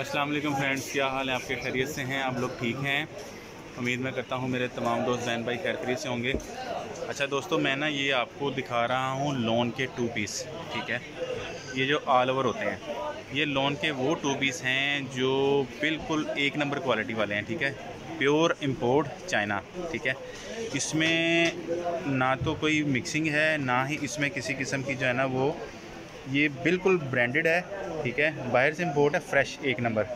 अस्सलाम वालेकुम फ्रेंड्स, क्या हाल है आपके? खैरियत से हैं आप लोग? ठीक हैं, उम्मीद मैं करता हूँ मेरे तमाम दोस्त बहन भाई खैरियत से होंगे। अच्छा दोस्तों, मैं ना ये आपको दिखा रहा हूँ लॉन के 2 पीस। ठीक है, ये जो ऑल ओवर होते हैं, ये लॉन के वो 2 पीस हैं जो बिल्कुल एक नंबर क्वालिटी वाले हैं। ठीक है, प्योर इंपोर्ट चाइना। ठीक है, इसमें ना तो कोई मिक्सिंग है, ना ही इसमें किसी किस्म की जो है ना वो, ये बिल्कुल ब्रांडेड है। ठीक है, बाहर से इंपोर्ट है, फ्रेश एक नंबर।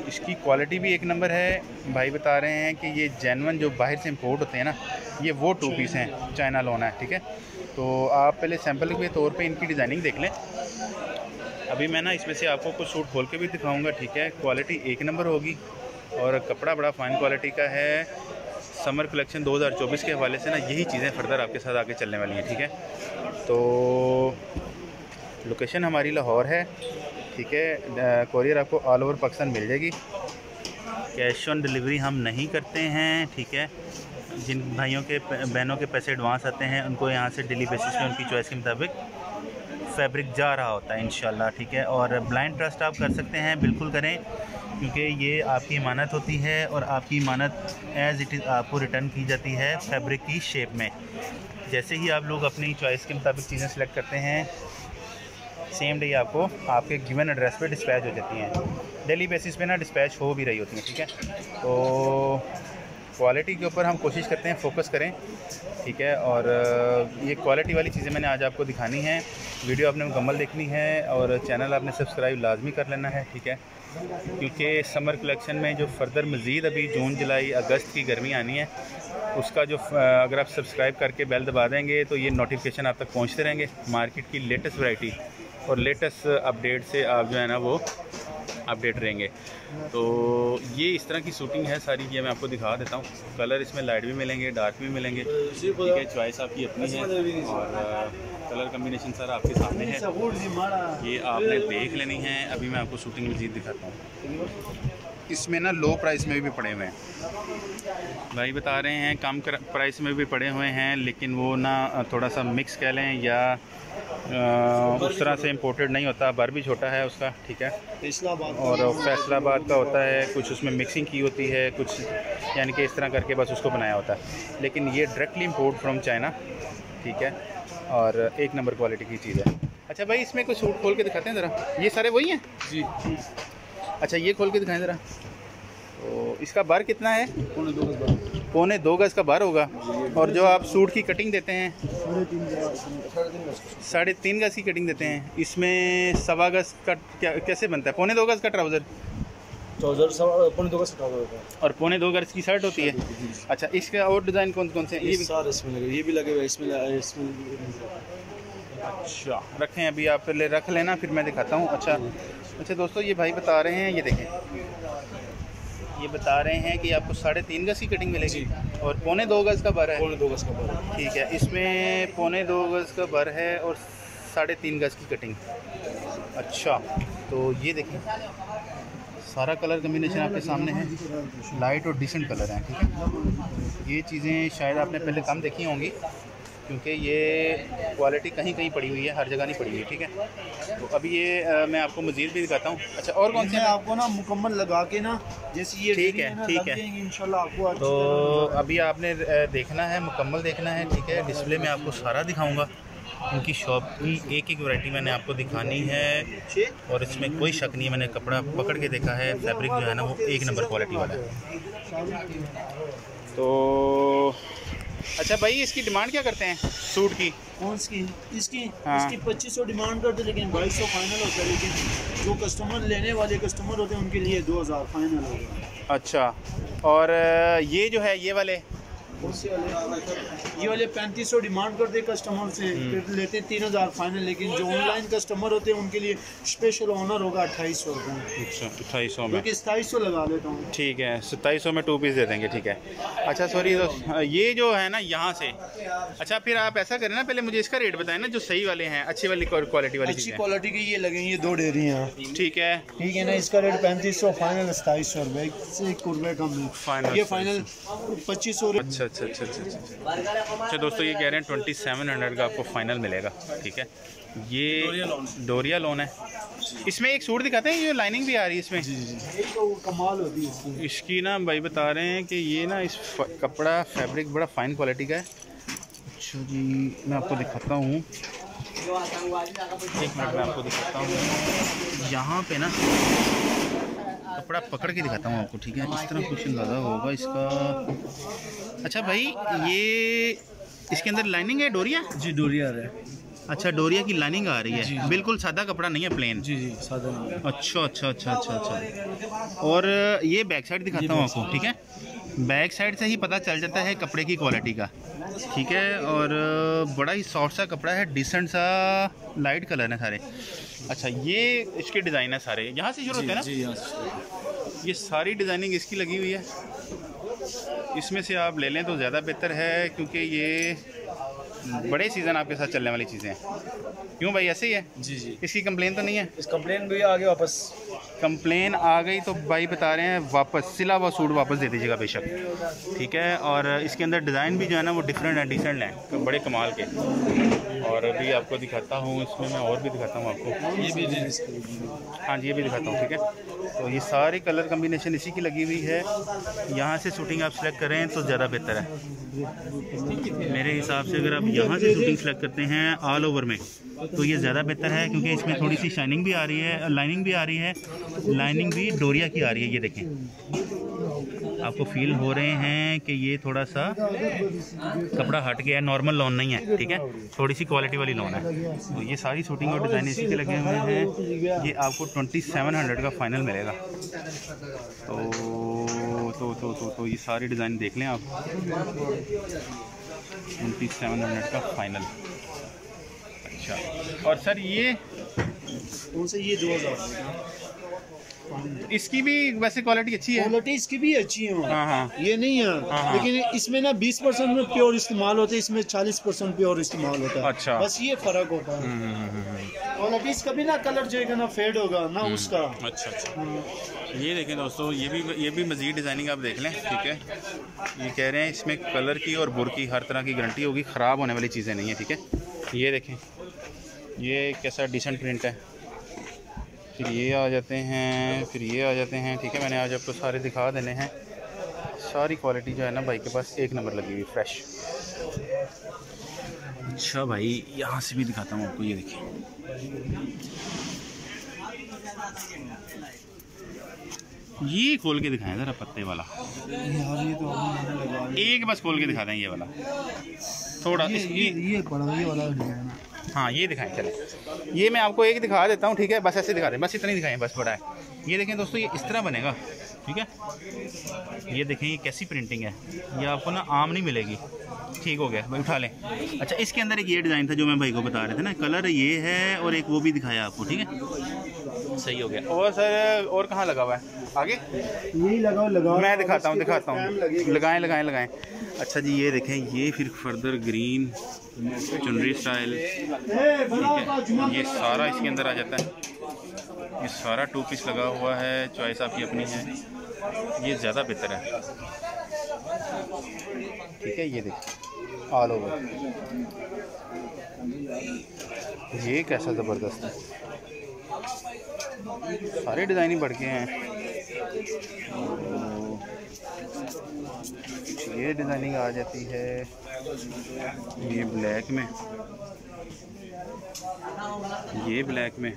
इसकी क्वालिटी भी एक नंबर है। भाई बता रहे हैं कि ये जेन्युइन जो बाहर से इंपोर्ट होते हैं ना, ये वो 2 पीस हैं, चाइना लॉन है। ठीक है, तो आप पहले सैंपल के तौर पे इनकी डिज़ाइनिंग देख लें। अभी मैं ना इसमें से आपको कुछ सूट खोल के भी दिखाऊंगा। ठीक है, क्वालिटी एक नंबर होगी और कपड़ा बड़ा फ़ाइन क्वालिटी का है। समर कलेक्शन 2024 के हवाले से ना यही चीज़ें फर्दर आपके साथ आगे चलने वाली हैं। ठीक है, तो लोकेशन हमारी लाहौर है। ठीक है, कोरियर आपको ऑल ओवर पाकिस्तान मिल जाएगी। कैश ऑन डिलीवरी हम नहीं करते हैं। ठीक है, जिन भाइयों के बहनों के पैसे एडवांस आते हैं उनको यहाँ से डेली बेसिस पे उनकी चॉइस के मुताबिक फैब्रिक जा रहा होता है इंशाल्लाह। ठीक है, और ब्लाइंड ट्रस्ट आप कर सकते हैं, बिल्कुल करें, क्योंकि ये आपकी इमानत होती है और आपकी इमानत एज़ इट इज़ आपको रिटर्न की जाती है फैब्रिक की शेप में। जैसे ही आप लोग अपनी चॉइस के मुताबिक चीज़ें सेलेक्ट करते हैं, सेम डे आपको आपके गिवन एड्रेस पे डिस्पैच हो जाती हैं। डेली बेसिस पे ना डिस्पैच हो भी रही होती हैं। ठीक है, तो क्वालिटी के ऊपर हम कोशिश करते हैं फोकस करें। ठीक है, और ये क्वालिटी वाली चीज़ें मैंने आज आपको दिखानी है। वीडियो आपने मुकम्मल देखनी है और चैनल आपने सब्सक्राइब लाजमी कर लेना है। ठीक है, क्योंकि समर कलेक्शन में जो फर्दर मज़ीद अभी जून जुलाई अगस्त की गर्मी आनी है, उसका जो अगर आप सब्सक्राइब करके बेल दबा देंगे तो ये नोटिफिकेशन आप तक पहुँचते रहेंगे। मार्केट की लेटेस्ट वैरायटी और लेटेस्ट अपडेट से आप जो है ना वो अपडेट रहेंगे। तो ये इस तरह की शूटिंग है सारी, ये मैं आपको दिखा देता हूँ। कलर इसमें लाइट भी मिलेंगे, डार्क भी मिलेंगे। ठीक है, चॉइस आपकी अपनी है और कलर कम्बिनेशन सारा आपके सामने है, ये आपने देख लेनी है। अभी मैं आपको शूटिंग मज़ीद दिखाता हूँ। इसमें ना लो प्राइस में भी पड़े हुए हैं, भाई बता रहे हैं कम प्राइस में भी पड़े हुए हैं, लेकिन वो ना थोड़ा सा मिक्स कह लें या उस तरह से इंपोर्टेड नहीं होता। बर भी छोटा है उसका। ठीक है, और फैसलाबाद का होता है, कुछ उसमें मिक्सिंग की होती है, कुछ यानी कि इस तरह करके बस उसको बनाया होता है, लेकिन ये डायरेक्टली इंपोर्ट फ्रॉम चाइना। ठीक है, और एक नंबर क्वालिटी की चीज़ है। अच्छा भाई, इसमें कुछ सूट खोल के दिखाते हैं ज़रा। ये सारे वही हैं जी? अच्छा, ये खोल के दिखाएं ज़रा। तो इसका बार कितना है? पौने 2 गज़ का बार होगा। और जो आप सूट की कटिंग देते हैं 3.5 गज़ की कटिंग देते हैं। इसमें 1.25 गज़ का क्या कैसे बनता है? पौने 2 गज़ का ट्राउज़र पौने 2 गज़ का ट्राउज़र होता है और पौने 2 गज़ की शर्ट होती है। अच्छा, इसका और डिज़ाइन कौन कौन से हैं? ये भी लगे हुए इसमें। अच्छा, रखें, अभी आप पहले रख लेना, फिर मैं दिखाता हूँ। अच्छा दोस्तों, ये भाई बता रहे हैं, ये देखें, ये बता रहे हैं कि आपको 3.5 गज़ की कटिंग मिलेगी और पौने 2 गज़ का बर है। पौने 2 गज़ का बर है। ठीक है, इसमें पौने 2 गज़ का बर है और 3.5 गज़ की कटिंग। अच्छा, तो ये देखें, सारा कलर कम्बिनेशन आपके सामने है, लाइट और डिसेंट कलर हैं। ठीक है, ये चीज़ें शायद आपने पहले कम देखी होंगी, क्योंकि ये क्वालिटी कहीं कहीं पड़ी हुई है, हर जगह नहीं पड़ी हुई है। ठीक है, तो अभी ये मैं आपको मज़ीद भी दिखाता हूँ। अच्छा, और कौन से आपको ना मुकम्मल लगा के ना, जैसे ये ठीक है इंशाल्लाह आपको। तो अभी आपने देखना है, मुकम्मल देखना है। ठीक है, डिस्प्ले में आपको सारा दिखाऊंगा। इनकी शॉप की एक वैरायटी मैंने आपको दिखानी है और इसमें कोई शक नहीं है, मैंने कपड़ा पकड़ के देखा है, फैब्रिक जो है ना वो एक नंबर क्वालिटी वाला है। तो अच्छा भाई, इसकी डिमांड क्या करते हैं सूट की? कौन सी? इसकी हाँ। इसकी 2500 डिमांड करते, लेकिन 2200 फाइनल होता है। लेकिन जो कस्टमर लेने वाले कस्टमर होते हैं उनके लिए 2000 फाइनल होगा। अच्छा, और ये जो है ये वाले ये वाले 3500 डिमांड करते कस्टमर से, फिर लेते 3000 फाइनल। लेकिन जो ऑनलाइन कस्टमर होते हैं उनके लिए स्पेशल ऑनर होगा 2800 रुपये। अच्छा, 2800 में, 2700 लगा लेता हूँ। ठीक है, 2700 में 2 पीस दे देंगे। ठीक है, अच्छा सॉरी, तो ये जो है ना यहाँ से, अच्छा फिर आप ऐसा करें ना, पहले मुझे इसका रेट बताएं ना, जो सही वाले हैं, अच्छी वाली क्वालिटी वाली। अच्छी क्वालिटी के ये लगे, ये 2 डेरी हैं। ठीक है ना, इसका रेट 3500 फाइनल, 2700 रुपये, 1 रुपये कम है। फाइनल ये फाइनल 2500। अच्छा, अच्छा अच्छा अच्छा अच्छा अच्छा दोस्तों, ये कह रहे हैं 2700 का आपको फाइनल मिलेगा। ठीक है, ये डोरिया लोन है। इसमें एक सूट दिखाते हैं, ये लाइनिंग भी आ रही है इसमें। तो कमाल होती है इसकी ना भाई बता रहे हैं कि ये ना इस कपड़ा फैब्रिक बड़ा फाइन क्वालिटी का है। अच्छा जी, मैं आपको दिखाता हूँ, एक मिनट में आपको दिखाता हूँ। यहाँ पे ना कपड़ा पकड़ के दिखाता हूँ आपको। ठीक है, इस तरह कुछ लगा होगा इसका। अच्छा भाई, ये इसके अंदर लाइनिंग है डोरिया? जी डोरिया है। अच्छा, डोरिया की लाइनिंग आ रही है, बिल्कुल सादा कपड़ा नहीं है, प्लेन। जी सादा नहीं है। अच्छा अच्छा अच्छा अच्छा अच्छा। और ये बैक साइड दिखाता हूँ आपको। ठीक है, बैक साइड से ही पता चल जाता है कपड़े की क्वालिटी का। ठीक है, और बड़ा ही सॉफ्ट सा कपड़ा है, डिसेंट सा लाइट कलर है सारे। अच्छा, ये इसके डिज़ाइन है सारे, यहाँ से शुरू होते हैं ना? जी यहाँ से। ये सारी डिज़ाइनिंग इसकी लगी हुई है। इसमें से आप ले लें तो ज़्यादा बेहतर है, क्योंकि ये बड़े सीज़न आपके साथ चलने वाली चीज़ें हैं। क्यों भाई, ऐसे ही है? जी जी। इसकी कंप्लेन तो नहीं है? इस कंप्लेन भी आगे वापस कंप्लेन आ गई तो भाई बता रहे हैं वापस सिला हुआ सूट वापस दे दीजिएगा बेशक। ठीक है, और इसके अंदर डिज़ाइन भी जो है ना वो डिफरेंट है, डिसेंट है, तो बड़े कमाल के। और अभी आपको दिखाता हूँ, इसमें मैं और भी दिखाता हूँ आपको। ये भी हाँ जी, ये भी दिखाता हूँ। ठीक है, तो ये सारे कलर कम्बिनेशन इसी की लगी हुई है। यहाँ से शूटिंग आप सेलेक्ट करें तो ज़्यादा बेहतर है मेरे हिसाब से। अगर आप यहाँ से शूटिंग सेलेक्ट करते हैं ऑल ओवर में तो ये ज़्यादा बेहतर है, क्योंकि इसमें थोड़ी सी शाइनिंग भी आ रही है, लाइनिंग भी आ रही है, लाइनिंग भी डोरिया की आ रही है। ये देखें, आपको फील हो रहे हैं कि ये थोड़ा सा कपड़ा हट गया है, नॉर्मल लोन नहीं है। ठीक है, थोड़ी सी क्वालिटी वाली लोन है। तो ये सारी शूटिंग और डिज़ाइन इसी के लगे हुए हैं। ये आपको 2700 का फाइनल मिलेगा। तो ये सारी डिज़ाइन देख लें आप, 2700 का फाइनल। अच्छा, और सर ये कौन से? ये 2000। इसकी भी वैसे क्वालिटी अच्छी है? क्वालिटी इसकी भी अच्छी है। हाँ हाँ, ये नहीं है। हाँ। लेकिन इसमें ना 20% में प्योर इस्तेमाल होता है, इसमें 40% प्योर इस्तेमाल होता है। अच्छा, बस ये फर्क होता है। क्वालिटी इसका भी ना कलर जो है ना फेड होगा ना उसका। अच्छा अच्छा। ये देखें दोस्तों, ये भी मज़ीद डिज़ाइनिंग आप देख लें। ठीक है, ये कह रहे हैं इसमें कलर की और बुर की हर तरह की गारंटी होगी, ख़राब होने वाली चीज़ें नहीं है। ठीक है, ये देखें, ये कैसा डिसेंट प्रिंट है। फिर ये आ जाते हैं, फिर ये आ जाते हैं। ठीक है, मैंने आज आपको सारे दिखा देने हैं। सारी क्वालिटी जो है ना भाई के पास एक नंबर लगी हुई, फ्रेश। अच्छा भाई, यहाँ से भी दिखाता हूँ आपको। ये देखिए, ये खोल के दिखाएं ज़रा पत्ते वाला। यार ये तो एक बस खोल के दिखा दें ये वाला थोड़ा। ये पड़ा, ये वाला है ना। हाँ, ये दिखाएं, चले ये मैं आपको एक दिखा देता हूँ। ठीक है, बस ऐसे दिखा दें, बस इतना ही दिखाएं, बस बड़ा है। ये देखें दोस्तों, ये इस तरह बनेगा। ठीक है, ये देखें ये कैसी प्रिंटिंग है, ये आपको ना आम नहीं मिलेगी। ठीक हो गया भाई, उठा लें। अच्छा, इसके अंदर एक ये डिज़ाइन था जो मैं भाई को बता रहे थे ना, कलर ये है और एक वो भी दिखाया आपको। ठीक है, सही हो गया। और सर और कहाँ लगा हुआ है आगे? यही लगाओ मैं दिखाता हूँ लगाएं। अच्छा जी, ये देखें, ये फिर फर्दर ग्रीन चुनरी स्टाइल। ठीक है, ये सारा इसके अंदर आ जाता है। ये सारा 2 पीस लगा हुआ है, चॉइस आपकी अपनी है, ये ज़्यादा बेहतर है। ठीक है, ये देखिए ऑल ओवर, ये कैसा ज़बरदस्त है। सारे डिज़ाइन ही बढ़ के हैं। ये डिज़ाइनिंग आ जाती है, ये ब्लैक में, ये ब्लैक में।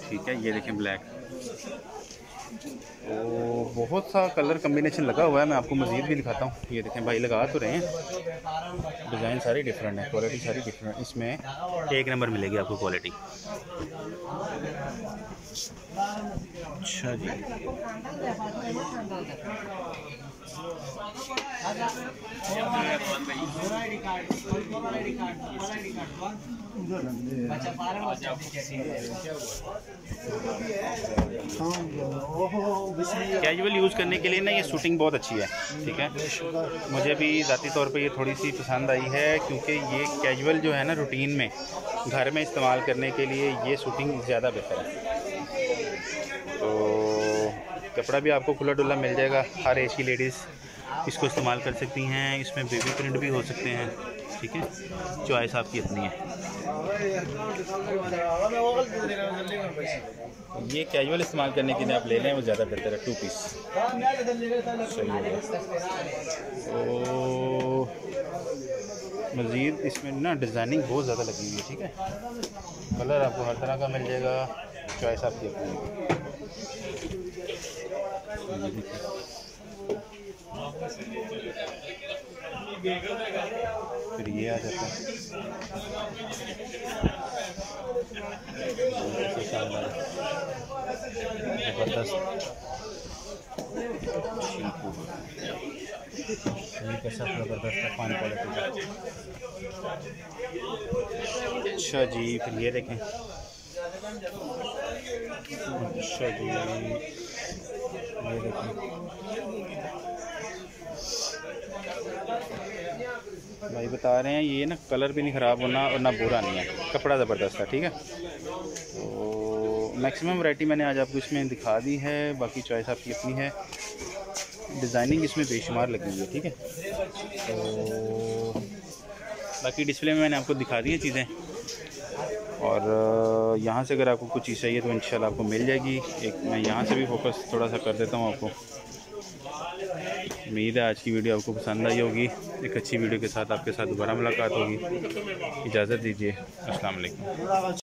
ठीक है, ये देखें ब्लैक। तो बहुत सा कलर कम्बिनेशन लगा हुआ है, मैं आपको मज़ीद भी दिखाता हूँ। ये देखें भाई, लगा तो रहे हैं, डिज़ाइन सारी डिफरेंट है, क्वालिटी सारी डिफरेंट। इसमें एक नंबर मिलेगी आपको क्वालिटी। अच्छा जी, कैजुअल यूज़ करने के लिए ना ये शूटिंग बहुत अच्छी है। ठीक है, मुझे भी ज़ाती तौर पे ये थोड़ी सी पसंद आई है, क्योंकि ये कैजुअल जो है ना रूटीन में घर में इस्तेमाल करने के लिए ये शूटिंग ज़्यादा बेहतर है। तो कपड़ा भी आपको खुला डुला मिल जाएगा, हर एज की लेडीज़ इसको इस्तेमाल कर सकती हैं। इसमें बेबी प्रिंट भी हो सकते हैं, ठीक है, चॉइस आपकी अपनी है। ये कैजुअल इस्तेमाल करने के लिए आप ले लें, वो ज़्यादा बेहतर है। 2 पीस सही होगा। तो मज़ीद इसमें ना डिज़ाइनिंग बहुत ज़्यादा लगी हुई है, ठीक है। कलर आपको हर तरह का मिल जाएगा, चॉइस आपकी अपनी है। फिर ये आ जाता है, ज़बरदस्त ये कैसा ज़बरदस्त है, फाइन क्वालिटी का। अच्छा जी, फिर ये देखें। अच्छा जी, ये देखें, भाई बता रहे हैं ये ना कलर भी नहीं ख़राब होना और ना बुरा नहीं है, कपड़ा ज़बरदस्त है, ठीक है। तो मैक्सिमम वैरायटी मैंने आज आपको इसमें दिखा दी है, बाकी चॉइस आपकी अपनी है। डिज़ाइनिंग इसमें बेशुमार लगी हुई है, ठीक है। तो बाकी डिस्प्ले में मैंने आपको दिखा दी है चीज़ें, और यहाँ से अगर आपको कुछ चीज़ चाहिए तो इंशाल्लाह आपको मिल जाएगी। एक मैं यहाँ से भी फोकस थोड़ा सा कर देता हूँ आपको। उम्मीद है आज की वीडियो आपको पसंद आई होगी। एक अच्छी वीडियो के साथ आपके साथ दोबारा मुलाकात होगी। इजाज़त दीजिए, अस्सलाम वालेकुम।